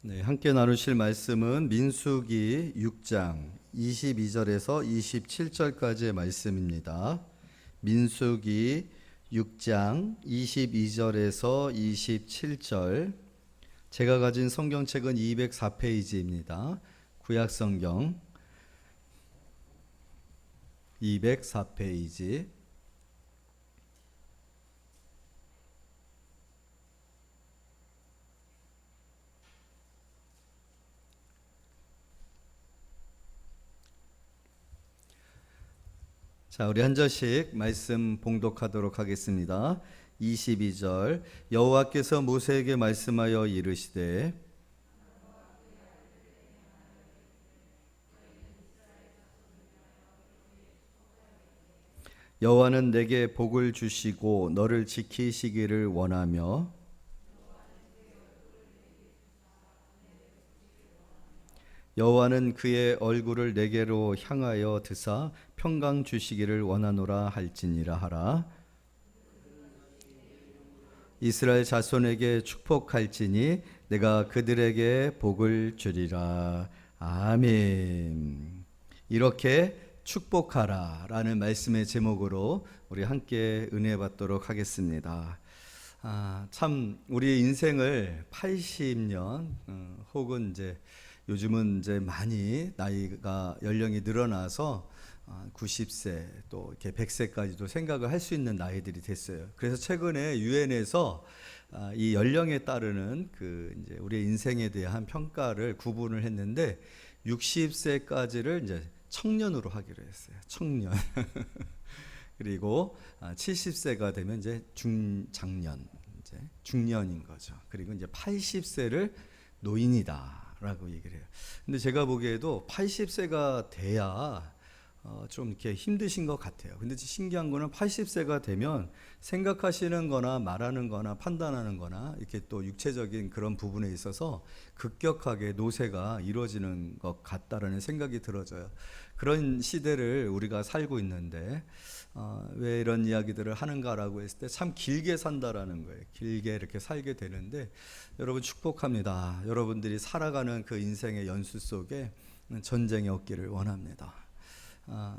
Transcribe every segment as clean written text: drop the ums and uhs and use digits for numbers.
네, 함께 나누실 말씀은 민수기 6장 22절에서 27절까지의 말씀입니다. 민수기 6장 22절에서 27절. 제가 가진 성경책은 204페이지입니다. 구약성경 204페이지. 자, 우리 한 절씩 말씀 봉독하도록 하겠습니다. 22절. 여호와께서 모세에게 말씀하여 이르시되 여호와는 내게 복을 주시고 너를 지키시기를 원하며 여호와는 그의 얼굴을 내게로 향하여 드사 평강 주시기를 원하노라 할지니라 하라. 이스라엘 자손에게 축복할지니 내가 그들에게 복을 주리라. 아멘. 이렇게 축복하라 라는 말씀의 제목으로 우리 함께 은혜 받도록 하겠습니다. 참 우리 인생을 80년 혹은 요즘은 많이 나이가 연령이 늘어나서 90세 또 이렇게 100세까지도 생각을 할 수 있는 나이들이 됐어요. 그래서 최근에 유엔에서 이 연령에 따르는 우리의 인생에 대한 평가를 구분을 했는데 60세까지를 청년으로 하기로 했어요. 청년. 그리고 70세가 되면 중장년, 중년인 거죠. 그리고 80세를 노인이다라고 얘기를 해요. 근데 제가 보기에도 80세가 돼야 좀 이렇게 힘드신 것 같아요. 근데 신기한 거는 80세가 되면 생각하시는 거나 말하는 거나 판단하는 거나 이렇게 또 육체적인 그런 부분에 있어서 급격하게 노쇠가 이루어지는 것 같다라는 생각이 들어져요. 그런 시대를 우리가 살고 있는데 왜 이런 이야기들을 하는가라고 했을 때 참 길게 산다라는 거예요. 길게 이렇게 살게 되는데 여러분 축복합니다. 여러분들이 살아가는 그 인생의 연수 속에 전쟁이 없기를 원합니다.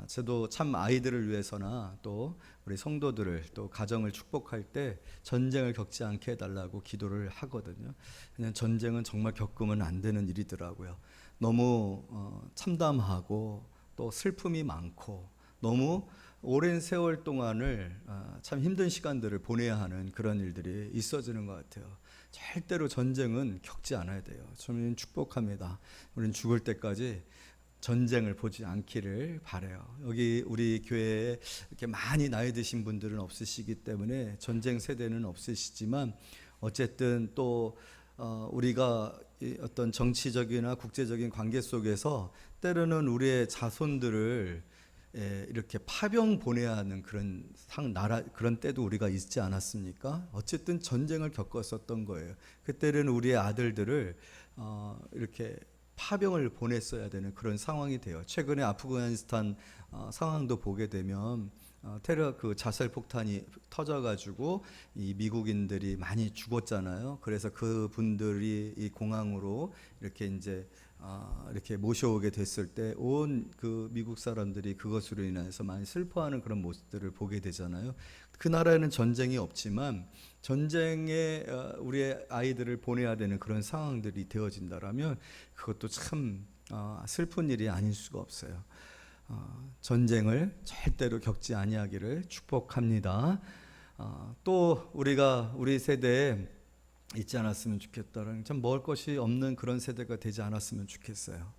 저도 참 아이들을 위해서나 또 우리 성도들을 또 가정을 축복할 때 전쟁을 겪지 않게 해달라고 기도를 하거든요. 그냥 전쟁은 정말 겪으면 안 되는 일이더라고요. 너무 참담하고 또 슬픔이 많고 너무 오랜 세월 동안을 참 힘든 시간들을 보내야 하는 그런 일들이 있어지는 것 같아요. 절대로 전쟁은 겪지 않아야 돼요. 저는 축복합니다. 우리는 죽을 때까지 전쟁을 보지 않기를 바라요. 여기 우리 교회에 이렇게 많이 나이 드신 분들은 없으시기 때문에 전쟁 세대는 없으시지만 어쨌든 또 우리가 어떤 정치적이나 국제적인 관계 속에서 때로는 우리의 자손들을 이렇게 파병 보내야 하는 그런 나라 그런 때도 우리가 있지 않았습니까? 어쨌든 전쟁을 겪었었던 거예요. 그때는 우리의 아들들을 이렇게 파병을 보냈어야 되는 그런 상황이 돼요. 최근에 아프가니스탄 상황도 보게 되면 테러 자살 폭탄이 터져가지고 이 미국인들이 많이 죽었잖아요. 그래서 그 분들이 이 공항으로 이렇게 이렇게 모셔오게 됐을 때 온 그 미국 사람들이 그것으로 인해서 많이 슬퍼하는 그런 모습들을 보게 되잖아요. 그 나라에는 전쟁이 없지만 전쟁에 우리의 아이들을 보내야 되는 그런 상황들이 되어진다라면 그것도 참 슬픈 일이 아닐 수가 없어요. 전쟁을 절대로 겪지 아니하기를 축복합니다. 또 우리 세대에 있지 않았으면 좋겠다라는 참 먹을 것이 없는 그런 세대가 되지 않았으면 좋겠어요.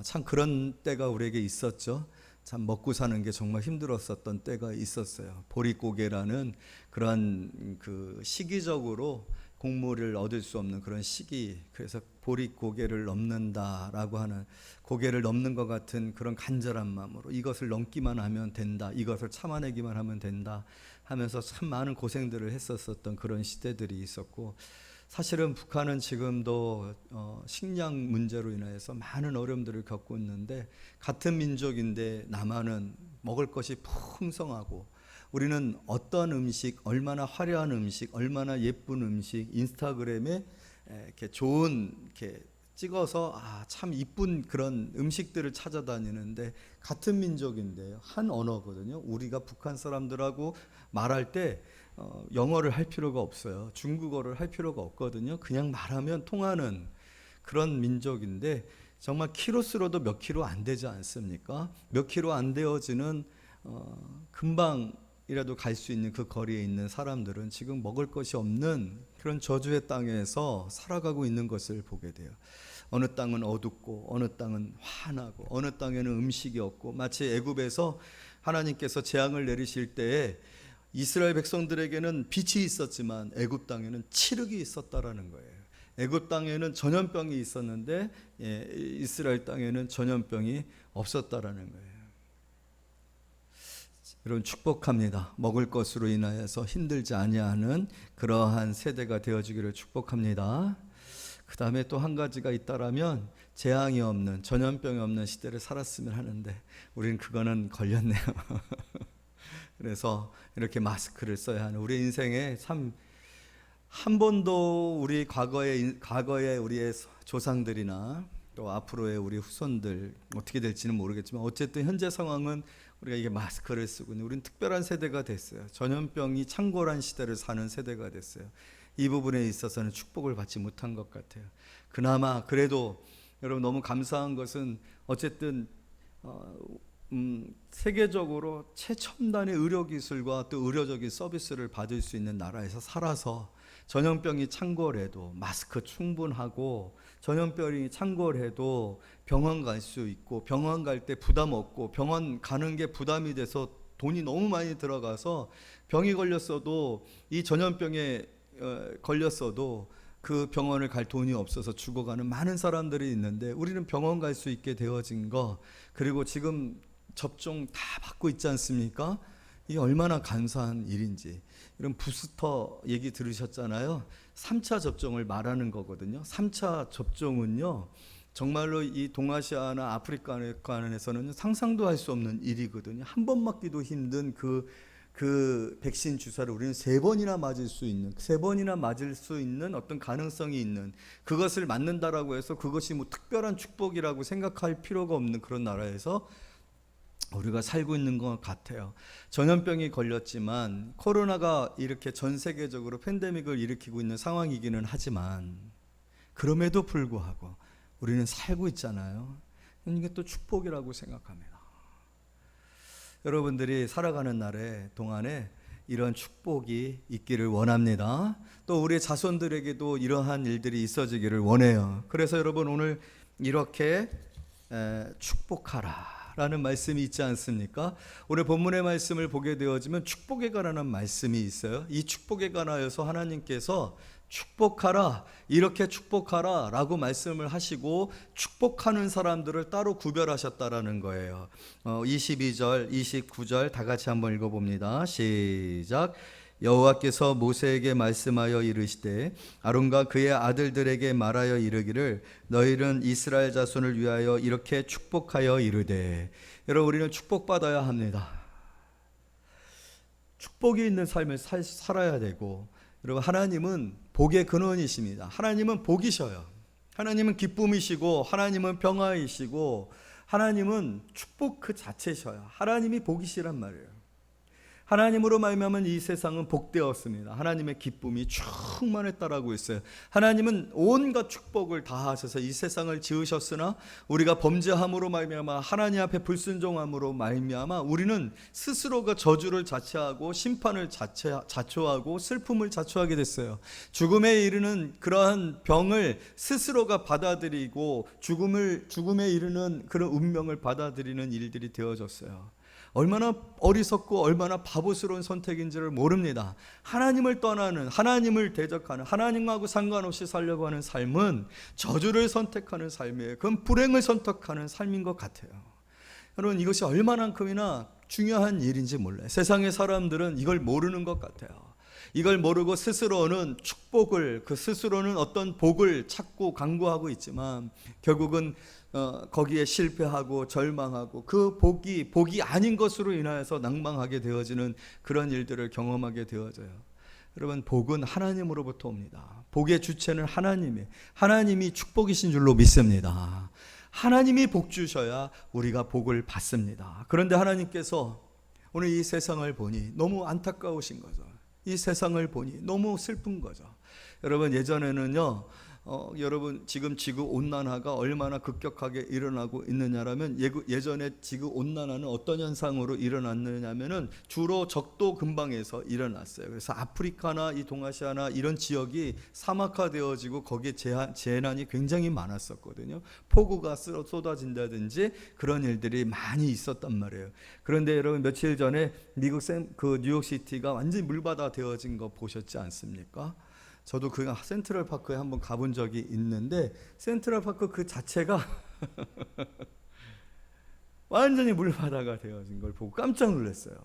참 그런 때가 우리에게 있었죠. 참 먹고 사는 게 정말 힘들었었던 때가 있었어요. 보릿고개라는 그러한 시기적으로 곡물을 얻을 수 없는 그런 시기, 그래서 보릿고개를 넘는다라고 하는 고개를 넘는 것 같은 그런 간절한 마음으로 이것을 넘기만 하면 된다, 이것을 참아내기만 하면 된다 하면서 참 많은 고생들을 했었던 그런 시대들이 있었고, 사실은 북한은 지금도 식량 문제로 인해서 많은 어려움들을 겪고 있는데 같은 민족인데 남한은 먹을 것이 풍성하고 우리는 어떤 음식, 얼마나 화려한 음식, 얼마나 예쁜 음식, 인스타그램에 이렇게 좋은 이렇게 찍어서 참 이쁜 그런 음식들을 찾아다니는데, 같은 민족인데요, 한 언어거든요. 우리가 북한 사람들하고 말할 때 영어를 할 필요가 없어요. 중국어를 할 필요가 없거든요. 그냥 말하면 통하는 그런 민족인데, 정말 키로수로도 몇 킬로 안 되지 않습니까? 몇 킬로 안 되어지는 금방이라도 갈 수 있는 그 거리에 있는 사람들은 지금 먹을 것이 없는 그런 저주의 땅에서 살아가고 있는 것을 보게 돼요. 어느 땅은 어둡고 어느 땅은 환하고 어느 땅에는 음식이 없고, 마치 애굽에서 하나님께서 재앙을 내리실 때에 이스라엘 백성들에게는 빛이 있었지만 애굽 땅에는 칠흑이 있었다라는 거예요. 애굽 땅에는 전염병이 있었는데 이스라엘 땅에는 전염병이 없었다라는 거예요. 여러분, 축복합니다. 먹을 것으로 인하여서 힘들지 아니하는 그러한 세대가 되어주기를 축복합니다. 그 다음에 또 한 가지가 있다라면, 재앙이 없는, 전염병이 없는 시대를 살았으면 하는데 우리는 그거는 걸렸네요. 그래서 이렇게 마스크를 써야 하는, 우리 인생에 참 한 번도 우리 과거에 우리의 조상들이나 또 앞으로의 우리 후손들 어떻게 될지는 모르겠지만, 어쨌든 현재 상황은 우리가 이게 마스크를 쓰고 있는, 우리는 특별한 세대가 됐어요. 전염병이 창궐한 시대를 사는 세대가 됐어요. 이 부분에 있어서는 축복을 받지 못한 것 같아요. 그나마 그래도 여러분, 너무 감사한 것은 어쨌든 세계적으로 최첨단의 의료기술과 또 의료적인 서비스를 받을 수 있는 나라에서 살아서, 전염병이 창궐해도 마스크 충분하고, 전염병이 창궐해도 병원 갈 수 있고, 병원 갈 때 부담 없고, 병원 가는 게 부담이 돼서 돈이 너무 많이 들어가서 병이 걸렸어도, 이 전염병에 걸렸어도 그 병원을 갈 돈이 없어서 죽어가는 많은 사람들이 있는데, 우리는 병원 갈 수 있게 되어진 거, 그리고 지금 접종 다 받고 있지 않습니까? 이게 얼마나 감사한 일인지. 이런 부스터 얘기 들으셨잖아요. 3차 접종을 말하는 거거든요. 3차 접종은요, 정말로 이 동아시아나 아프리카에서는 상상도 할 수 없는 일이거든요. 한 번 맞기도 힘든 그 백신 주사를 우리는 3번이나 맞을 수 있는, 3번이나 맞을 수 있는 어떤 가능성이 있는, 그것을 맞는다라고 해서 그것이 뭐 특별한 축복이라고 생각할 필요가 없는 그런 나라에서 우리가 살고 있는 것 같아요. 전염병이 걸렸지만, 코로나가 이렇게 전 세계적으로 팬데믹을 일으키고 있는 상황이기는 하지만, 그럼에도 불구하고 우리는 살고 있잖아요. 이게 또 축복이라고 생각합니다. 여러분들이 살아가는 날에 동안에 이런 축복이 있기를 원합니다. 또 우리 자손들에게도 이러한 일들이 있어지기를 원해요. 그래서 여러분, 오늘 이렇게 축복하라 라는 말씀이 있지 않습니까? 오늘 본문의 말씀을 보게 되어지면 축복에 관한 말씀이 있어요. 이 축복에 관하여서 하나님께서 축복하라, 이렇게 축복하라 라고 말씀을 하시고, 축복하는 사람들을 따로 구별하셨다라는 거예요. 22절, 29절 다 같이 한번 읽어봅니다. 시작. 여호와께서 모세에게 말씀하여 이르시되, 아론과 그의 아들들에게 말하여 이르기를, 너희는 이스라엘 자손을 위하여 이렇게 축복하여 이르되. 여러분, 우리는 축복받아야 합니다. 축복이 있는 삶을 살아야 되고, 여러분, 하나님은 복의 근원이십니다. 하나님은 복이셔요. 하나님은 기쁨이시고, 하나님은 평화이시고, 하나님은 축복 그 자체셔요. 하나님이 복이시란 말이에요. 하나님으로 말미암은 이 세상은 복되었습니다. 하나님의 기쁨이 충만했다라고 했어요. 하나님은 온갖 축복을 다 하셔서 이 세상을 지으셨으나, 우리가 범죄함으로 말미암아, 하나님 앞에 불순종함으로 말미암아 우리는 스스로가 저주를 자처하고 심판을 자초하고 슬픔을 자초하게 됐어요. 죽음에 이르는 그러한 병을 스스로가 받아들이고, 죽음에 이르는 그런 운명을 받아들이는 일들이 되어졌어요. 얼마나 어리석고 얼마나 바보스러운 선택인지를 모릅니다. 하나님을 떠나는, 하나님을 대적하는, 하나님하고 상관없이 살려고 하는 삶은 저주를 선택하는 삶이에요. 그건 불행을 선택하는 삶인 것 같아요. 여러분, 이것이 얼마나큼이나 중요한 일인지 몰라요. 세상의 사람들은 이걸 모르는 것 같아요. 이걸 모르고 스스로는 축복을, 스스로는 어떤 복을 찾고 강구하고 있지만, 결국은 거기에 실패하고 절망하고, 그 복이 아닌 것으로 인하여서 낭망하게 되어지는 그런 일들을 경험하게 되어져요. 여러분, 복은 하나님으로부터 옵니다. 복의 주체는 하나님이 축복이신 줄로 믿습니다. 하나님이 복 주셔야 우리가 복을 받습니다. 그런데 하나님께서 오늘 이 세상을 보니 너무 안타까우신 거죠. 이 세상을 보니 너무 슬픈 거죠. 여러분, 예전에는요, 여러분 지금 지구 온난화가 얼마나 급격하게 일어나고 있느냐라면, 예전에 지구 온난화는 어떤 현상으로 일어났느냐면은 주로 적도 근방에서 일어났어요. 그래서 아프리카나 이 동아시아나 이런 지역이 사막화되어지고 거기에 재난이 굉장히 많았었거든요. 폭우가 쏟아진다든지 그런 일들이 많이 있었단 말이에요. 그런데 여러분, 며칠 전에 미국 그 뉴욕시티가 완전히 물바다 되어진 거 보셨지 않습니까? 저도 그 센트럴파크에 한번 가본 적이 있는데, 센트럴파크 그 자체가 완전히 물바다가 되어진 걸 보고 깜짝 놀랐어요.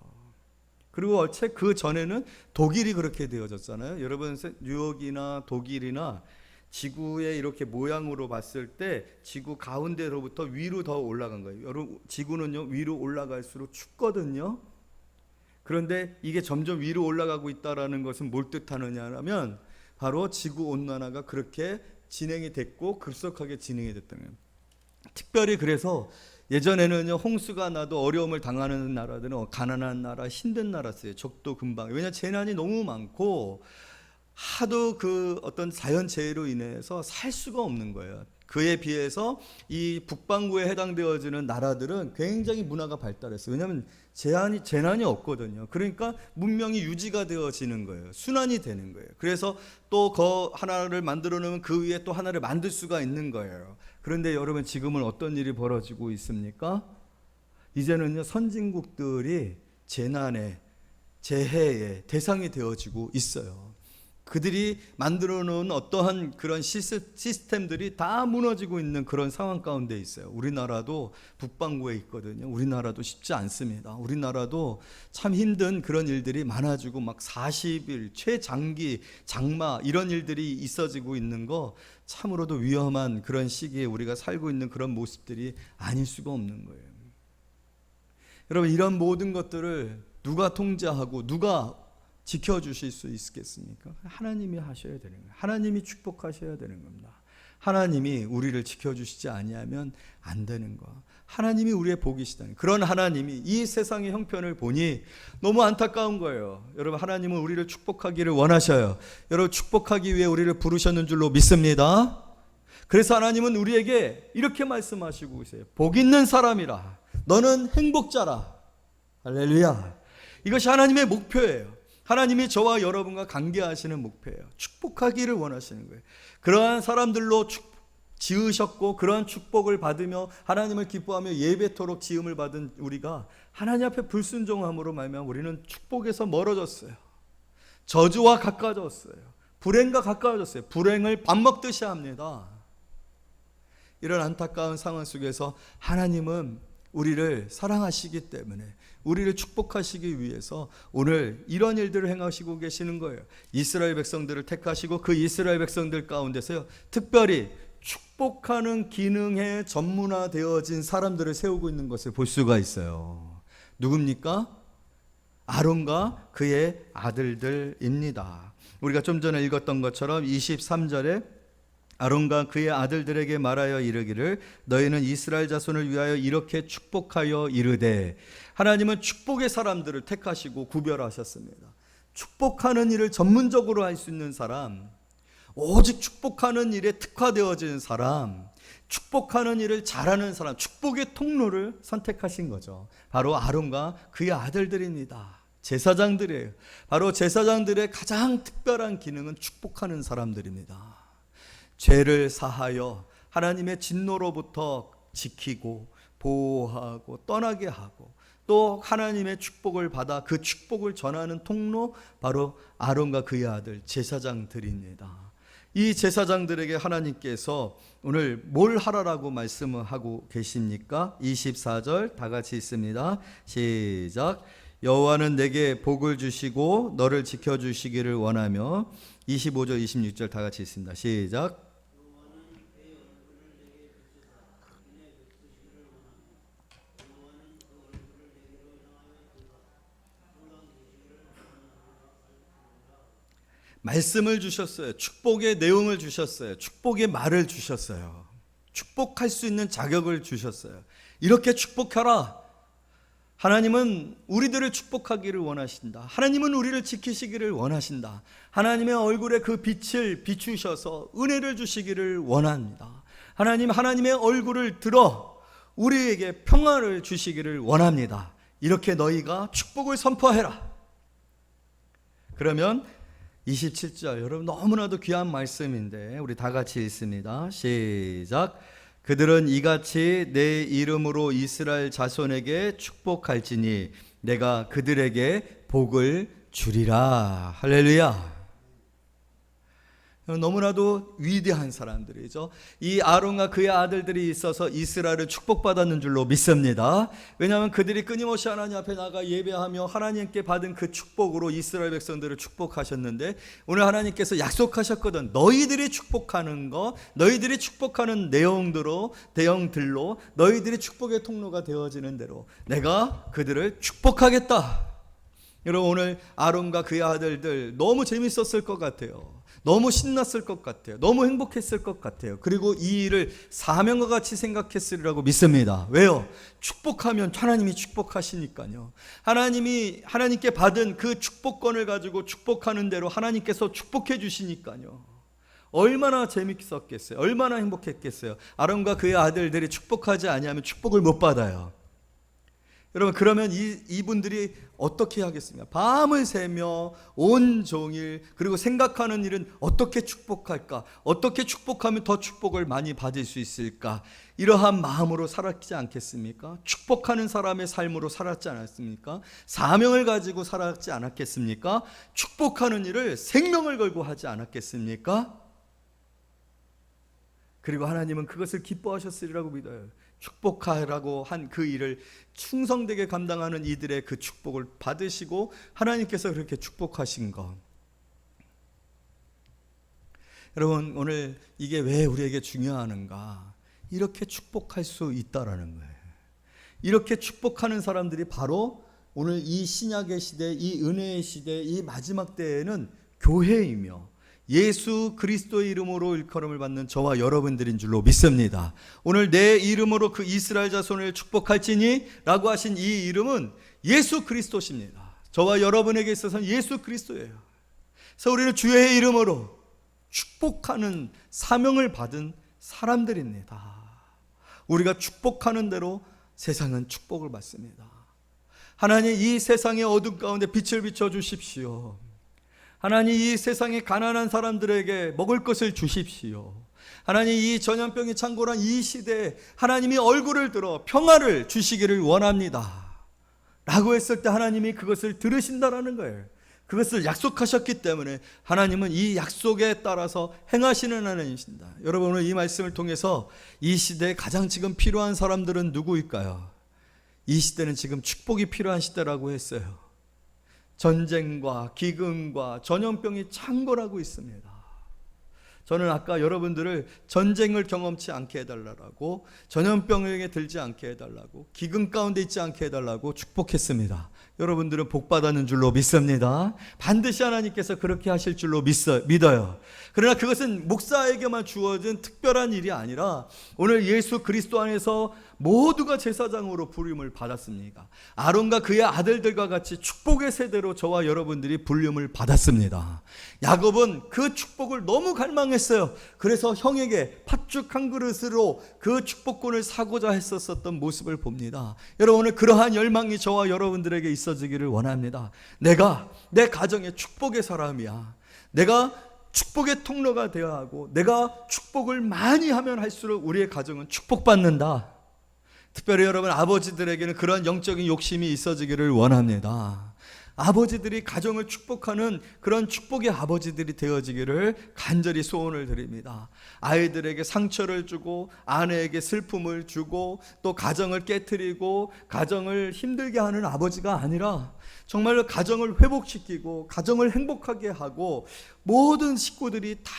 그리고 그 전에는 독일이 그렇게 되어졌잖아요. 여러분, 뉴욕이나 독일이나 지구의 이렇게 모양으로 봤을 때 지구 가운데로부터 위로 더 올라간 거예요. 여러분, 지구는요 위로 올라갈수록 춥거든요. 그런데 이게 점점 위로 올라가고 있다라는 것은 뭘 뜻하느냐면, 바로 지구온난화가 그렇게 진행이 됐고 급속하게 진행이 됐다는 거예요. 특별히 그래서 예전에는요, 홍수가 나도 어려움을 당하는 나라들은 가난한 나라, 힘든 나라였어요. 적도 근방. 왜냐, 재난이 너무 많고 하도 그 어떤 자연재해로 인해서 살 수가 없는 거예요. 그에 비해서 이 북반구에 해당되어지는 나라들은 굉장히 문화가 발달했어요. 왜냐하면 재난이 없거든요. 그러니까 문명이 유지가 되어지는 거예요. 순환이 되는 거예요. 그래서 또 그 하나를 만들어 놓으면 그 위에 또 하나를 만들 수가 있는 거예요. 그런데 여러분, 지금은 어떤 일이 벌어지고 있습니까? 이제는요, 선진국들이 재해의 대상이 되어지고 있어요. 그들이 만들어 놓은 어떠한 그런 시스템들이 다 무너지고 있는 그런 상황 가운데 있어요. 우리나라도 북반구에 있거든요. 우리나라도 쉽지 않습니다. 우리나라도 참 힘든 그런 일들이 많아지고 막 40일, 최장기, 장마 이런 일들이 있어지고 있는 거, 참으로도 위험한 그런 시기에 우리가 살고 있는 그런 모습들이 아닐 수가 없는 거예요. 여러분, 이런 모든 것들을 누가 통제하고 누가 지켜주실 수 있겠습니까? 하나님이 하셔야 되는 거예요. 하나님이 축복하셔야 되는 겁니다. 하나님이 우리를 지켜주시지 아니하면 안 되는 거. 하나님이 우리의 복이시다니. 그런 하나님이 이 세상의 형편을 보니 너무 안타까운 거예요. 여러분, 하나님은 우리를 축복하기를 원하셔요. 여러분, 축복하기 위해 우리를 부르셨는 줄로 믿습니다. 그래서 하나님은 우리에게 이렇게 말씀하시고 계세요. 복 있는 사람이라. 너는 행복자라. 할렐루야. 이것이 하나님의 목표예요. 하나님이 저와 여러분과 관계하시는 목표예요. 축복하기를 원하시는 거예요. 그러한 사람들로 지으셨고 그러한 축복을 받으며 하나님을 기뻐하며 예배토록 지음을 받은 우리가 하나님 앞에 불순종함으로 말미암아 우리는 축복에서 멀어졌어요. 저주와 가까워졌어요. 불행과 가까워졌어요. 불행을 밥 먹듯이 합니다. 이런 안타까운 상황 속에서 하나님은 우리를 사랑하시기 때문에 우리를 축복하시기 위해서 오늘 이런 일들을 행하시고 계시는 거예요. 이스라엘 백성들을 택하시고 그 이스라엘 백성들 가운데서요, 특별히 축복하는 기능에 전문화되어진 사람들을 세우고 있는 것을 볼 수가 있어요. 누굽니까? 아론과 그의 아들들입니다. 우리가 좀 전에 읽었던 것처럼 23절에 아론과 그의 아들들에게 말하여 이르기를 너희는 이스라엘 자손을 위하여 이렇게 축복하여 이르되. 하나님은 축복의 사람들을 택하시고 구별하셨습니다. 축복하는 일을 전문적으로 할 수 있는 사람, 오직 축복하는 일에 특화되어진 사람, 축복하는 일을 잘하는 사람, 축복의 통로를 선택하신 거죠. 바로 아론과 그의 아들들입니다. 제사장들이에요. 바로 제사장들의 가장 특별한 기능은 축복하는 사람들입니다. 죄를 사하여 하나님의 진노로부터 지키고 보호하고 떠나게 하고 또 하나님의 축복을 받아 그 축복을 전하는 통로, 바로 아론과 그의 아들 제사장들입니다. 이 제사장들에게 하나님께서 오늘 뭘 하라라고 말씀을 하고 계십니까? 24절 다 같이 있습니다. 시작. 여호와는 내게 복을 주시고 너를 지켜주시기를 원하며. 25절 26절 다 같이 있습니다. 시작. 말씀을 주셨어요. 축복의 내용을 주셨어요. 축복의 말을 주셨어요. 축복할 수 있는 자격을 주셨어요. 이렇게 축복하라. 하나님은 우리들을 축복하기를 원하신다. 하나님은 우리를 지키시기를 원하신다. 하나님의 얼굴에 그 빛을 비추셔서 은혜를 주시기를 원합니다. 하나님의 얼굴을 들어 우리에게 평화를 주시기를 원합니다. 이렇게 너희가 축복을 선포해라. 그러면 27절, 여러분 너무나도 귀한 말씀인데 우리 다 같이 읽습니다. 시작. 그들은 이같이 내 이름으로 이스라엘 자손에게 축복할지니 내가 그들에게 복을 주리라. 할렐루야. 너무나도 위대한 사람들이죠. 이 아론과 그의 아들들이 있어서 이스라엘을 축복받았는 줄로 믿습니다. 왜냐하면 그들이 끊임없이 하나님 앞에 나가 예배하며 하나님께 받은 그 축복으로 이스라엘 백성들을 축복하셨는데, 오늘 하나님께서 약속하셨거든. 너희들이 축복하는 거, 너희들이 축복하는 내용들로 너희들이 축복의 통로가 되어지는 대로 내가 그들을 축복하겠다. 여러분, 오늘 아론과 그의 아들들 너무 재밌었을 것 같아요. 너무 신났을 것 같아요. 너무 행복했을 것 같아요. 그리고 이 일을 사명과 같이 생각했으리라고 믿습니다. 왜요? 축복하면 하나님이 축복하시니까요. 하나님께 받은 그 축복권을 가지고 축복하는 대로 하나님께서 축복해 주시니까요. 얼마나 재밌었겠어요. 얼마나 행복했겠어요. 아론과 그의 아들들이 축복하지 아니하면 축복을 못 받아요. 여러분, 그러면 이분들이 어떻게 하겠습니까? 밤을 새며 온종일, 그리고 생각하는 일은 어떻게 축복할까? 어떻게 축복하면 더 축복을 많이 받을 수 있을까? 이러한 마음으로 살았지 않겠습니까? 축복하는 사람의 삶으로 살았지 않았습니까? 사명을 가지고 살았지 않았겠습니까? 축복하는 일을 생명을 걸고 하지 않았겠습니까? 그리고 하나님은 그것을 기뻐하셨으리라고 믿어요. 축복하라고 한 그 일을 충성되게 감당하는 이들의 그 축복을 받으시고 하나님께서 그렇게 축복하신 것. 여러분, 오늘 이게 왜 우리에게 중요한가? 이렇게 축복할 수 있다라는 거예요. 이렇게 축복하는 사람들이 바로 오늘 이 신약의 시대, 이 은혜의 시대, 이 마지막 때에는 교회이며 예수 그리스도의 이름으로 일컬음을 받는 저와 여러분들인 줄로 믿습니다. 오늘 내 이름으로 그 이스라엘 자손을 축복할지니 라고 하신 이 이름은 예수 그리스도십니다. 저와 여러분에게 있어서는 예수 그리스도예요. 그래서 우리는 주의 이름으로 축복하는 사명을 받은 사람들입니다. 우리가 축복하는 대로 세상은 축복을 받습니다. 하나님, 이 세상의 어둠 가운데 빛을 비춰 주십시오. 하나님, 이 세상의 가난한 사람들에게 먹을 것을 주십시오. 하나님, 이 전염병이 창궐한 이 시대에 하나님이 얼굴을 들어 평화를 주시기를 원합니다 라고 했을 때 하나님이 그것을 들으신다라는 거예요. 그것을 약속하셨기 때문에 하나님은 이 약속에 따라서 행하시는 하나님이십니다. 여러분, 오늘 이 말씀을 통해서 이 시대에 가장 지금 필요한 사람들은 누구일까요? 이 시대는 지금 축복이 필요한 시대라고 했어요. 전쟁과 기근과 전염병이 창궐하고 있습니다. 저는 아까 여러분들을 전쟁을 경험치 않게 해달라고, 전염병에게 들지 않게 해달라고, 기근 가운데 있지 않게 해달라고 축복했습니다. 여러분들은 복받았는 줄로 믿습니다. 반드시 하나님께서 그렇게 하실 줄로 믿어요. 그러나 그것은 목사에게만 주어진 특별한 일이 아니라 오늘 예수 그리스도 안에서 모두가 제사장으로 부름을 받았습니다. 아론과 그의 아들들과 같이 축복의 세대로 저와 여러분들이 부름을 받았습니다. 야곱은 그 축복을 너무 갈망했어요. 그래서 형에게 팥죽 한 그릇으로 그 축복권을 사고자 했었던 모습을 봅니다. 여러분, 오늘 그러한 열망이 저와 여러분들에게 있어지기를 원합니다. 내가 내 가정의 축복의 사람이야. 내가 축복의 통로가 되어야 하고, 내가 축복을 많이 하면 할수록 우리의 가정은 축복받는다. 특별히 여러분, 아버지들에게는 그런 영적인 욕심이 있어지기를 원합니다. 아버지들이 가정을 축복하는 그런 축복의 아버지들이 되어지기를 간절히 소원을 드립니다. 아이들에게 상처를 주고, 아내에게 슬픔을 주고, 또 가정을 깨트리고 가정을 힘들게 하는 아버지가 아니라 정말로 가정을 회복시키고 가정을 행복하게 하고 모든 식구들이 다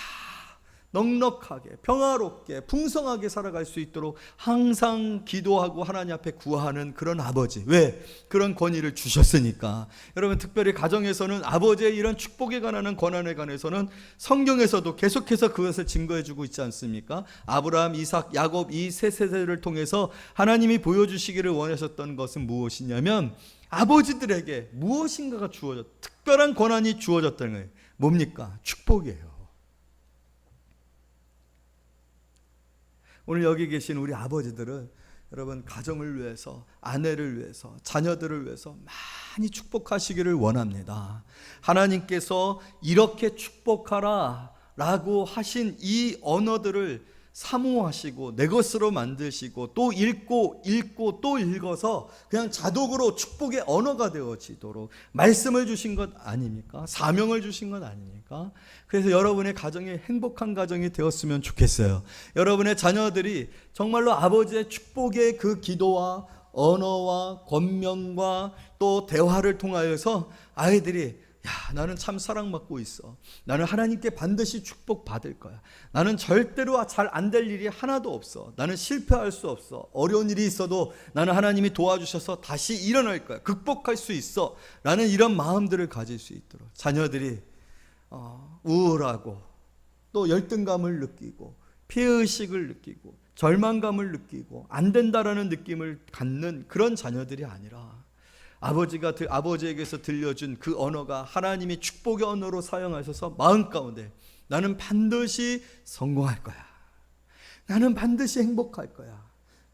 넉넉하게, 평화롭게, 풍성하게 살아갈 수 있도록 항상 기도하고 하나님 앞에 구하는 그런 아버지. 왜? 그런 권위를 주셨으니까. 여러분, 특별히 가정에서는 아버지의 이런 축복에 관한 권한에 관해서는 성경에서도 계속해서 그것을 증거해 주고 있지 않습니까? 아브라함, 이삭, 야곱 이 세 세대를 통해서 하나님이 보여주시기를 원하셨던 것은 무엇이냐면 아버지들에게 무엇인가가 주어졌, 특별한 권한이 주어졌다는 거예요. 뭡니까? 축복이에요. 오늘 여기 계신 우리 아버지들은 여러분 가정을 위해서, 아내를 위해서, 자녀들을 위해서 많이 축복하시기를 원합니다. 하나님께서 이렇게 축복하라 라고 하신 이 언어들을 사모하시고 내 것으로 만드시고 또 읽고 또 읽어서 그냥 자동으로 축복의 언어가 되어지도록 말씀을 주신 것 아닙니까? 사명을 주신 것 아닙니까? 그래서 여러분의 가정이 행복한 가정이 되었으면 좋겠어요. 여러분의 자녀들이 정말로 아버지의 축복의 그 기도와 언어와 권면과 또 대화를 통하여서 아이들이 야, 나는 참 사랑받고 있어. 나는 하나님께 반드시 축복받을 거야. 나는 절대로 잘 안 될 일이 하나도 없어. 나는 실패할 수 없어. 어려운 일이 있어도 나는 하나님이 도와주셔서 다시 일어날 거야. 극복할 수 있어. 라는 이런 마음들을 가질 수 있도록 자녀들이 우울하고 또 열등감을 느끼고 피해의식을 느끼고 절망감을 느끼고 안 된다라는 느낌을 갖는 그런 자녀들이 아니라 아버지에게서 들려준 그 언어가 하나님이 축복의 언어로 사용하셔서 마음 가운데 나는 반드시 성공할 거야. 나는 반드시 행복할 거야.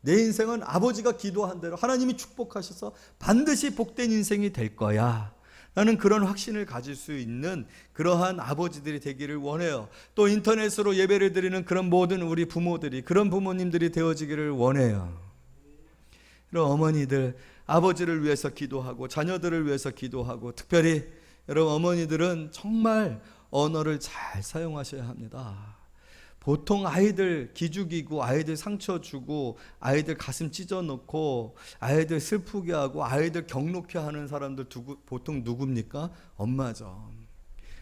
내 인생은 아버지가 기도한 대로 하나님이 축복하셔서 반드시 복된 인생이 될 거야. 나는 그런 확신을 가질 수 있는 그러한 아버지들이 되기를 원해요. 또 인터넷으로 예배를 드리는 그런 모든 우리 부모들이 그런 부모님들이 되어지기를 원해요. 그런 어머니들, 아버지를 위해서 기도하고 자녀들을 위해서 기도하고 특별히 여러분 어머니들은 정말 언어를 잘 사용하셔야 합니다. 보통 아이들 기죽이고 아이들 상처 주고 아이들 가슴 찢어놓고 아이들 슬프게 하고 아이들 격놓게 하는 사람들 보통 누굽니까? 엄마죠.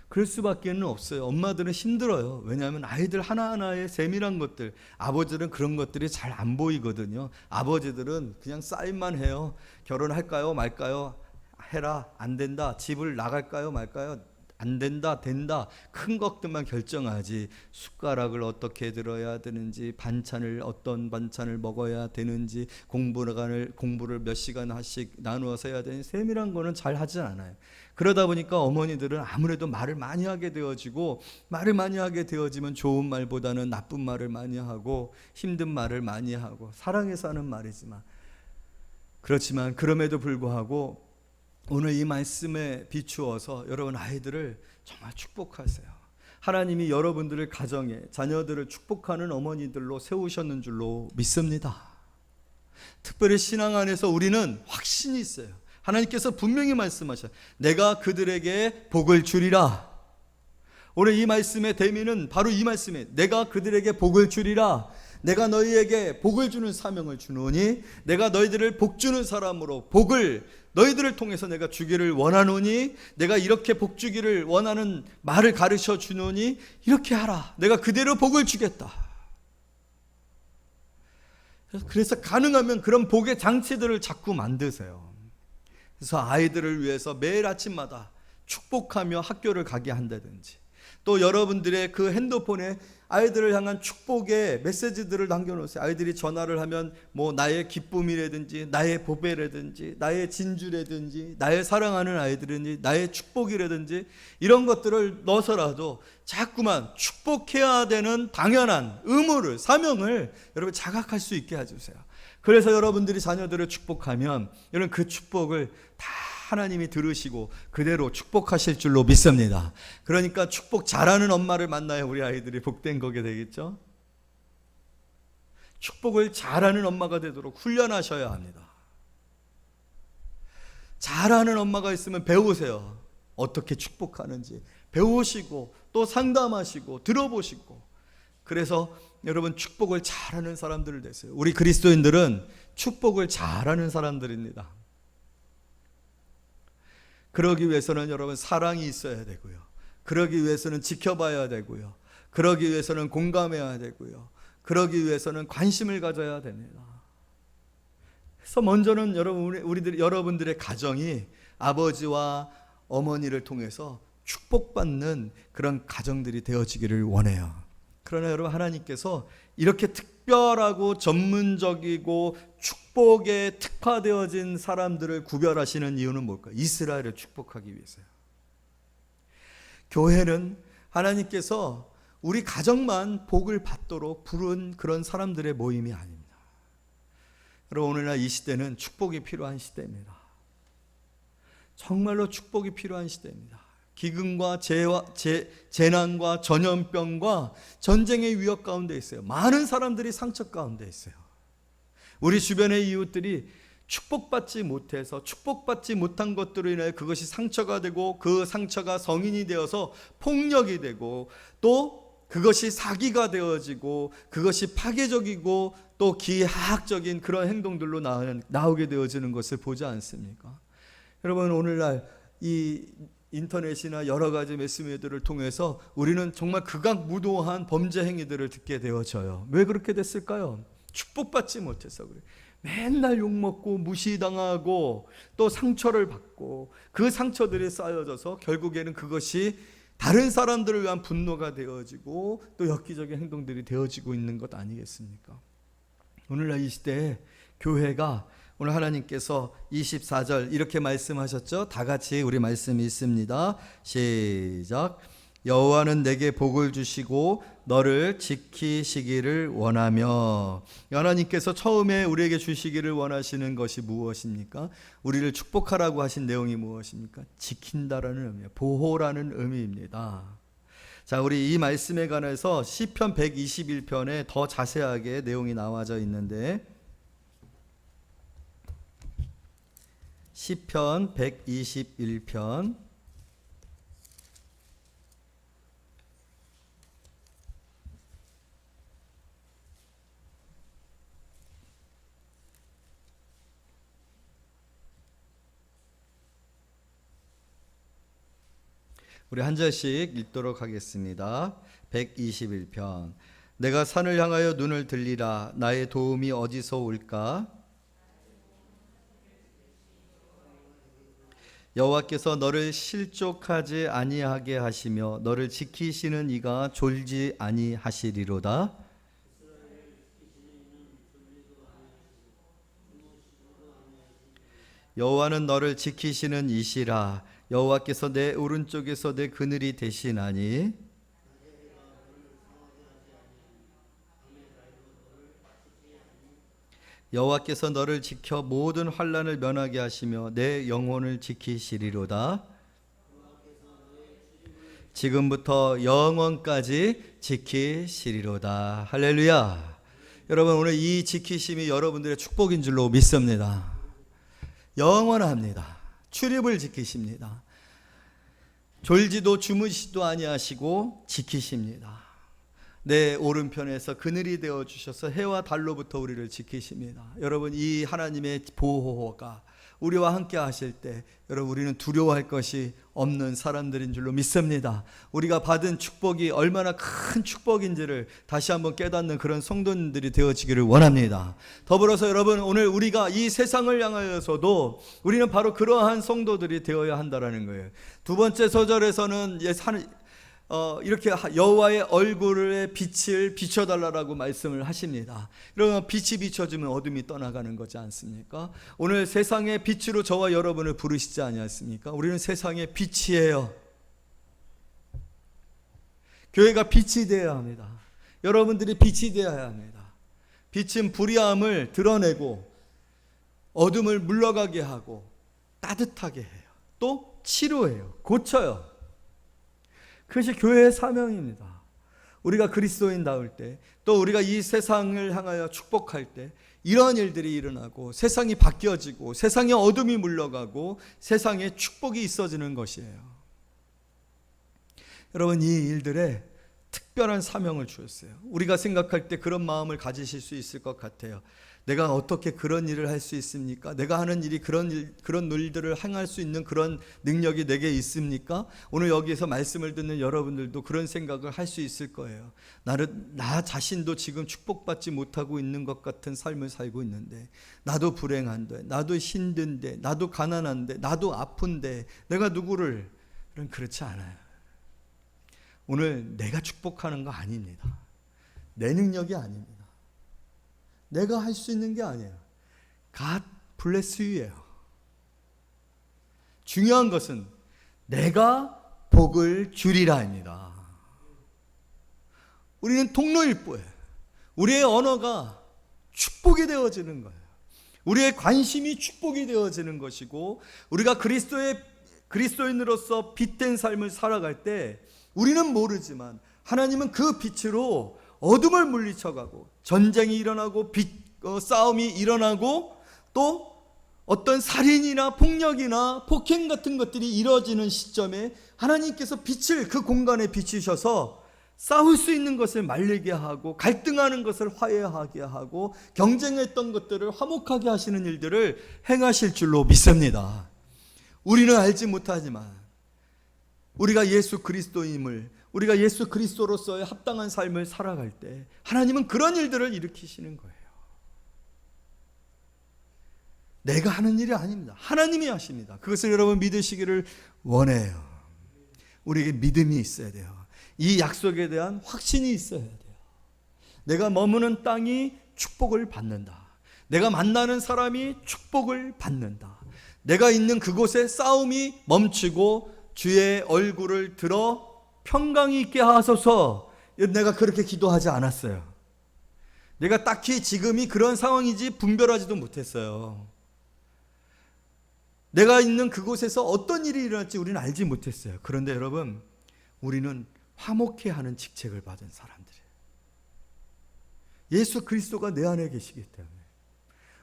그럴 수밖에 없어요. 엄마들은 힘들어요. 왜냐하면 아이들 하나하나의 세밀한 것들, 아버지들은 그런 것들이 잘 안 보이거든요. 아버지들은 그냥 사인만 해요. 결혼할까요 말까요? 해라. 안 된다. 집을 나갈까요 말까요? 안 된다, 된다. 큰 것들만 결정하지. 숟가락을 어떻게 들어야 되는지, 어떤 반찬을 먹어야 되는지, 공부를 몇 시간씩 나누어서 해야 되는지 세밀한 거는 잘 하지 않아요. 그러다 보니까 어머니들은 아무래도 말을 많이 하게 되어지고, 말을 많이 하게 되어지면 좋은 말보다는 나쁜 말을 많이 하고 힘든 말을 많이 하고 사랑해서 하는 말이지만, 그렇지만 그럼에도 불구하고 오늘 이 말씀에 비추어서 여러분 아이들을 정말 축복하세요. 하나님이 여러분들을 가정에 자녀들을 축복하는 어머니들로 세우셨는 줄로 믿습니다. 특별히 신앙 안에서 우리는 확신이 있어요. 하나님께서 분명히 말씀하셔요. 내가 그들에게 복을 주리라. 오늘 이 말씀의 대미는 바로 이 말씀이에요. 내가 그들에게 복을 주리라. 내가 너희에게 복을 주는 사명을 주노니 내가 너희들을 복 주는 사람으로 복을 너희들을 통해서 내가 주기를 원하노니 내가 이렇게 복 주기를 원하는 말을 가르쳐 주노니 이렇게 하라. 내가 그대로 복을 주겠다. 그래서 가능하면 그런 복의 장치들을 자꾸 만드세요. 그래서 아이들을 위해서 매일 아침마다 축복하며 학교를 가게 한다든지, 또 여러분들의 그 핸드폰에 아이들을 향한 축복의 메시지들을 남겨놓으세요. 아이들이 전화를 하면 뭐 나의 기쁨이라든지 나의 보배라든지 나의 진주라든지 나의 사랑하는 아이들이든지 나의 축복이라든지 이런 것들을 넣어서라도 자꾸만 축복해야 되는 당연한 의무를, 사명을 여러분 자각할 수 있게 해주세요. 그래서 여러분들이 자녀들을 축복하면 여러분 그 축복을 다 하나님이 들으시고 그대로 축복하실 줄로 믿습니다. 그러니까 축복 잘하는 엄마를 만나야 우리 아이들이 복된 거게 되겠죠. 축복을 잘하는 엄마가 되도록 훈련하셔야 합니다. 잘하는 엄마가 있으면 배우세요. 어떻게 축복하는지 배우시고 또 상담하시고 들어보시고, 그래서 여러분 축복을 잘하는 사람들을 되세요. 우리 그리스도인들은 축복을 잘하는 사람들입니다. 그러기 위해서는 여러분 사랑이 있어야 되고요. 그러기 위해서는 지켜봐야 되고요. 그러기 위해서는 공감해야 되고요. 그러기 위해서는 관심을 가져야 됩니다. 그래서 먼저는 여러분들의 가정이 아버지와 어머니를 통해서 축복받는 그런 가정들이 되어지기를 원해요. 그러나 여러분, 하나님께서 이렇게 특별하고 전문적이고 축복에 특화되어진 사람들을 구별하시는 이유는 뭘까요? 이스라엘을 축복하기 위해서요. 교회는 하나님께서 우리 가정만 복을 받도록 부른 그런 사람들의 모임이 아닙니다. 여러분, 오늘날 이 시대는 축복이 필요한 시대입니다. 정말로 축복이 필요한 시대입니다. 기근과 재난과 전염병과 전쟁의 위협 가운데 있어요. 많은 사람들이 상처 가운데 있어요. 우리 주변의 이웃들이 축복받지 못해서 축복받지 못한 것들로 인해 그것이 상처가 되고 그 상처가 성인이 되어서 폭력이 되고 또 그것이 사기가 되어지고 그것이 파괴적이고 또 기하학적인 그런 행동들로 나오게 되어지는 것을 보지 않습니까? 여러분, 오늘날 이 인터넷이나 여러 가지 매스미디어를 통해서 우리는 정말 극악무도한 범죄 행위들을 듣게 되어져요. 왜 그렇게 됐을까요? 축복받지 못해서 그래요. 맨날 욕먹고 무시당하고 또 상처를 받고 그 상처들이 쌓여져서 결국에는 그것이 다른 사람들을 위한 분노가 되어지고 또 엽기적인 행동들이 되어지고 있는 것 아니겠습니까? 오늘날 이 시대에 교회가 오늘 하나님께서 24절 이렇게 말씀하셨죠. 다 같이 우리 말씀이 있습니다. 시작. 여호와는 내게 복을 주시고 너를 지키시기를 원하며. 하나님께서 처음에 우리에게 주시기를 원하시는 것이 무엇입니까? 우리를 축복하라고 하신 내용이 무엇입니까? 지킨다라는 의미예요. 보호라는 의미입니다. 자, 우리 이 말씀에 관해서 시편 121편에 더 자세하게 내용이 나와져 있는데 시편 121편 우리 한 절씩 읽도록 하겠습니다. 121편. 내가 산을 향하여 눈을 들리라. 나의 도움이 어디서 올까? 여호와께서 너를 실족하지 아니하게 하시며 너를 지키시는 이가 졸지 아니하시리로다. 여호와는 너를 지키시는 이시라. 여호와께서 내 오른쪽에서 내 그늘이 되시나니 여호와께서 너를 지켜 모든 환난을 면하게 하시며 내 영혼을 지키시리로다. 지금부터 영원까지 지키시리로다. 할렐루야. 여러분, 오늘 이 지키심이 여러분들의 축복인 줄로 믿습니다. 영원합니다. 출입을 지키십니다. 졸지도 주무시도 아니하시고 지키십니다. 내 오른편에서 그늘이 되어 주셔서 해와 달로부터 우리를 지키십니다. 여러분, 이 하나님의 보호가 우리와 함께 하실 때 여러분, 우리는 두려워할 것이 없는 사람들인 줄로 믿습니다. 우리가 받은 축복이 얼마나 큰 축복인지를 다시 한번 깨닫는 그런 성도님들이 되어지기를 원합니다. 더불어서 여러분, 오늘 우리가 이 세상을 향하여서도 우리는 바로 그러한 성도들이 되어야 한다라는 거예요. 두 번째 서절에서는 이렇게 여호와의 얼굴의 빛을 비춰달라고 말씀을 하십니다. 이러면 빛이 비춰지면 어둠이 떠나가는 거지 않습니까? 오늘 세상의 빛으로 저와 여러분을 부르시지 아니하십니까? 우리는 세상의 빛이에요. 교회가 빛이 되어야 합니다. 여러분들이 빛이 되어야 합니다. 빛은 불의함을 드러내고 어둠을 물러가게 하고 따뜻하게 해요. 또 치료해요. 고쳐요. 그것이 교회의 사명입니다. 우리가 그리스도인다울 때, 또 우리가 이 세상을 향하여 축복할 때 이러한 일들이 일어나고 세상이 바뀌어지고 세상에 어둠이 물러가고 세상에 축복이 있어지는 것이에요. 여러분, 이 일들에 특별한 사명을 주었어요. 우리가 생각할 때 그런 마음을 가지실 수 있을 것 같아요. 내가 어떻게 그런 일을 할 수 있습니까? 내가 하는 일이 그런 일들을 행할 수 있는 그런 능력이 내게 있습니까? 오늘 여기에서 말씀을 듣는 여러분들도 그런 생각을 할 수 있을 거예요. 나 자신도 지금 축복받지 못하고 있는 것 같은 삶을 살고 있는데, 나도 불행한데, 나도 힘든데, 나도 가난한데, 나도 아픈데 내가 누구를? 그렇지 않아요. 오늘 내가 축복하는 거 아닙니다. 내 능력이 아닙니다. 내가 할 수 있는 게 아니에요. God bless you예요. 중요한 것은 내가 복을 주리라입니다. 우리는 통로일 뿐이에요. 우리의 언어가 축복이 되어지는 거예요. 우리의 관심이 축복이 되어지는 것이고, 우리가 그리스도인으로서 빛된 삶을 살아갈 때 우리는 모르지만 하나님은 그 빛으로 어둠을 물리쳐가고, 전쟁이 일어나고 싸움이 일어나고, 또 어떤 살인이나 폭력이나 폭행 같은 것들이 이루어지는 시점에 하나님께서 빛을 그 공간에 비추셔서 싸울 수 있는 것을 말리게 하고, 갈등하는 것을 화해하게 하고, 경쟁했던 것들을 화목하게 하시는 일들을 행하실 줄로 믿습니다. 우리는 알지 못하지만 우리가 예수 그리스도임을, 우리가 예수 그리스도로서의 합당한 삶을 살아갈 때 하나님은 그런 일들을 일으키시는 거예요. 내가 하는 일이 아닙니다. 하나님이 하십니다. 그것을 여러분 믿으시기를 원해요. 우리에게 믿음이 있어야 돼요. 이 약속에 대한 확신이 있어야 돼요. 내가 머무는 땅이 축복을 받는다. 내가 만나는 사람이 축복을 받는다. 내가 있는 그곳에 싸움이 멈추고 주의 얼굴을 들어 평강이 있게 하소서. 내가 그렇게 기도하지 않았어요. 내가 딱히 지금이 그런 상황이지 분별하지도 못했어요. 내가 있는 그곳에서 어떤 일이 일어날지 우리는 알지 못했어요. 그런데 여러분, 우리는 화목해 하는 직책을 받은 사람들이에요. 예수 그리스도가 내 안에 계시기 때문에,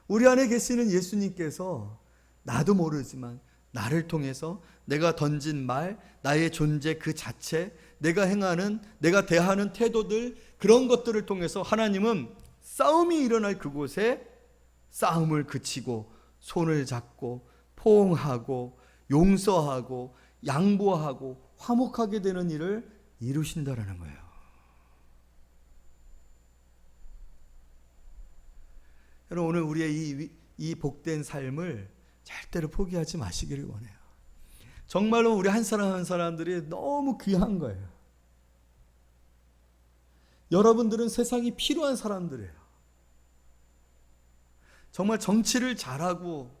우리 안에 계시는 예수님께서 나도 모르지만 나를 통해서 내가 던진 말, 나의 존재 그 자체, 내가 행하는, 내가 대하는 태도들, 그런 것들을 통해서 하나님은 싸움이 일어날 그곳에 싸움을 그치고 손을 잡고 포옹하고 용서하고 양보하고 화목하게 되는 일을 이루신다라는 거예요. 여러분, 오늘 우리의 이 복된 삶을 절대로 포기하지 마시기를 원해요. 정말로 우리 한 사람 한 사람들이 너무 귀한 거예요. 여러분들은 세상이 필요한 사람들이에요. 정말 정치를 잘하고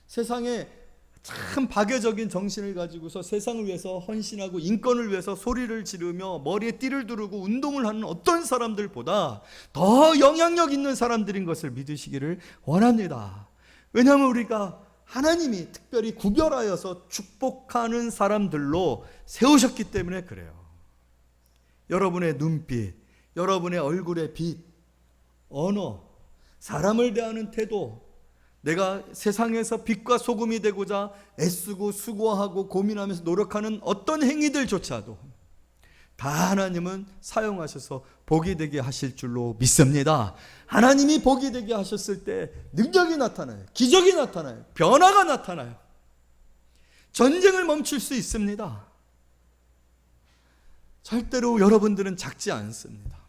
세상에 참 파괴적인 정신을 가지고서 세상을 위해서 헌신하고 인권을 위해서 소리를 지르며 머리에 띠를 두르고 운동을 하는 어떤 사람들보다 더 영향력 있는 사람들인 것을 믿으시기를 원합니다. 왜냐하면 우리가 하나님이 특별히 구별하여서 축복하는 사람들로 세우셨기 때문에 그래요. 여러분의 눈빛, 여러분의 얼굴의 빛, 언어, 사람을 대하는 태도, 내가 세상에서 빛과 소금이 되고자 애쓰고 수고하고 고민하면서 노력하는 어떤 행위들조차도 다 하나님은 사용하셔서 복이 되게 하실 줄로 믿습니다. 하나님이 복이 되게 하셨을 때 능력이 나타나요. 기적이 나타나요. 변화가 나타나요. 전쟁을 멈출 수 있습니다. 절대로 여러분들은 작지 않습니다.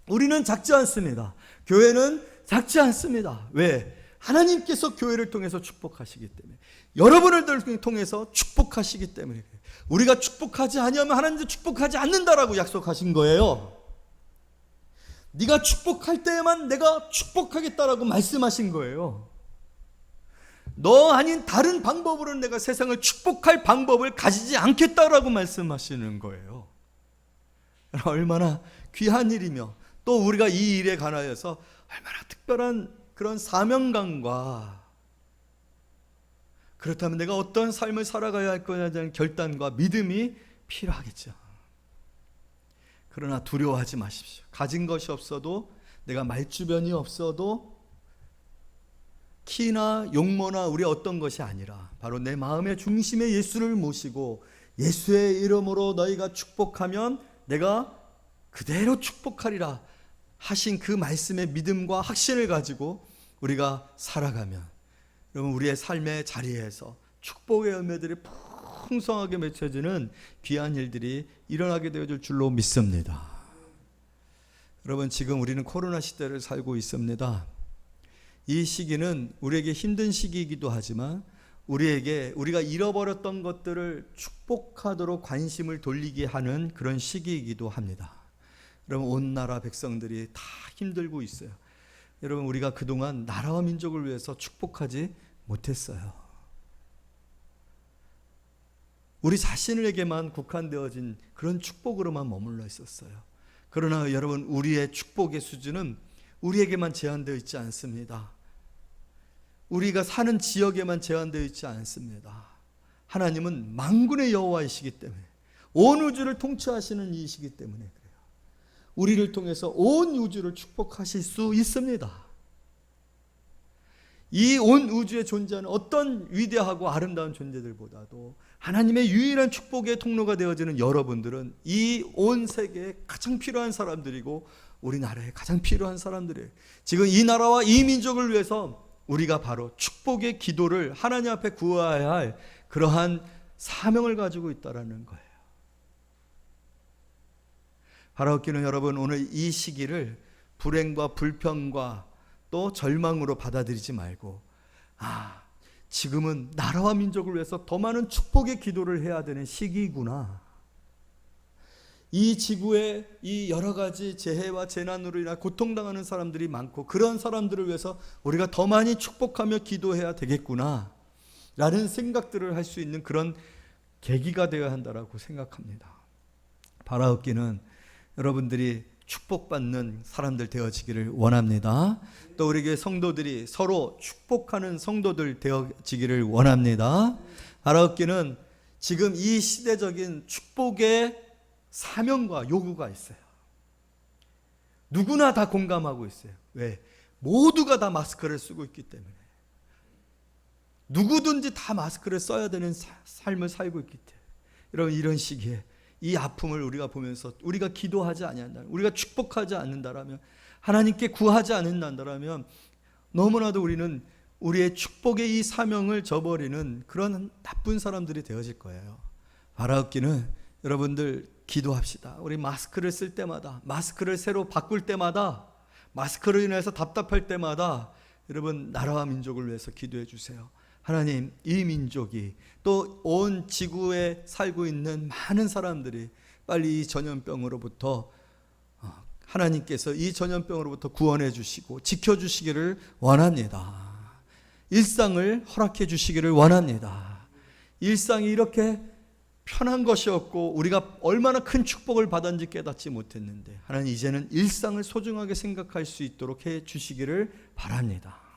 우리는 작지 않습니다. 교회는 작지 않습니다. 왜? 하나님께서 교회를 통해서 축복하시기 때문에, 여러분을 통해서 축복하시기 때문에, 우리가 축복하지 아니하면 하나님도 축복하지 않는다라고 약속하신 거예요. 네가 축복할 때에만 내가 축복하겠다라고 말씀하신 거예요. 너 아닌 다른 방법으로는 내가 세상을 축복할 방법을 가지지 않겠다라고 말씀하시는 거예요. 얼마나 귀한 일이며, 또 우리가 이 일에 관하여서 얼마나 특별한 그런 사명감과, 그렇다면 내가 어떤 삶을 살아가야 할 거냐에 대한 결단과 믿음이 필요하겠죠. 그러나 두려워하지 마십시오. 가진 것이 없어도, 내가 말주변이 없어도, 키나 용모나 우리 어떤 것이 아니라 바로 내 마음의 중심에 예수를 모시고 예수의 이름으로 너희가 축복하면 내가 그대로 축복하리라 하신 그 말씀의 믿음과 확신을 가지고 우리가 살아가면 여러분 우리의 삶의 자리에서 축복의 열매들이 풍성하게 맺혀지는 귀한 일들이 일어나게 되어질 줄로 믿습니다. 여러분 지금 우리는 코로나 시대를 살고 있습니다. 이 시기는 우리에게 힘든 시기이기도 하지만 우리가 잃어버렸던 것들을 축복하도록 관심을 돌리게 하는 그런 시기이기도 합니다. 여러분 온 나라 백성들이 다 힘들고 있어요. 여러분 우리가 그동안 나라와 민족을 위해서 축복하지 못했어요. 우리 자신에게만 국한되어진 그런 축복으로만 머물러 있었어요. 그러나 여러분 우리의 축복의 수준은 우리에게만 제한되어 있지 않습니다. 우리가 사는 지역에만 제한되어 있지 않습니다. 하나님은 만군의 여호와이시기 때문에 온 우주를 통치하시는 이시기 때문에 그래요. 우리를 통해서 온 우주를 축복하실 수 있습니다. 이 온 우주에 존재하는 어떤 위대하고 아름다운 존재들보다도 하나님의 유일한 축복의 통로가 되어지는 여러분들은 이 온 세계에 가장 필요한 사람들이고 우리나라에 가장 필요한 사람들이에요. 지금 이 나라와 이 민족을 위해서 우리가 바로 축복의 기도를 하나님 앞에 구해야 할 그러한 사명을 가지고 있다는 거예요. 바라옵기는 여러분 오늘 이 시기를 불행과 불평과 또 절망으로 받아들이지 말고 지금은 나라와 민족을 위해서 더 많은 축복의 기도를 해야 되는 시기구나. 이 지구에 이 여러 가지 재해와 재난으로 인해 고통당하는 사람들이 많고 그런 사람들을 위해서 우리가 더 많이 축복하며 기도해야 되겠구나 라는 생각들을 할 수 있는 그런 계기가 되어야 한다고 생각합니다. 바라옵기는 여러분들이 축복받는 사람들 되어지기를 원합니다. 또 우리에게 성도들이 서로 축복하는 성도들 되어지기를 원합니다. 바라옵기는 지금 이 시대적인 축복의 사명과 요구가 있어요. 누구나 다 공감하고 있어요. 왜? 모두가 다 마스크를 쓰고 있기 때문에. 누구든지 다 마스크를 써야 되는 삶을 살고 있기 때문에. 여러분 이런 시기에 이 아픔을 우리가 보면서 우리가 기도하지 않는다면, 우리가 축복하지 않는다라면, 하나님께 구하지 않는다라면 너무나도 우리는 우리의 축복의 이 사명을 저버리는 그런 나쁜 사람들이 되어질 거예요. 바라옵기는 여러분들 기도합시다. 우리 마스크를 쓸 때마다, 마스크를 새로 바꿀 때마다, 마스크로 인해서 답답할 때마다 여러분 나라와 민족을 위해서 기도해 주세요. 하나님, 이 민족이 또 온 지구에 살고 있는 많은 사람들이 빨리 이 전염병으로부터 하나님께서 이 전염병으로부터 구원해 주시고 지켜주시기를 원합니다. 일상을 허락해 주시기를 원합니다. 일상이 이렇게 편한 것이었고 우리가 얼마나 큰 축복을 받았는지 깨닫지 못했는데 하나님 이제는 일상을 소중하게 생각할 수 있도록 해 주시기를 바랍니다.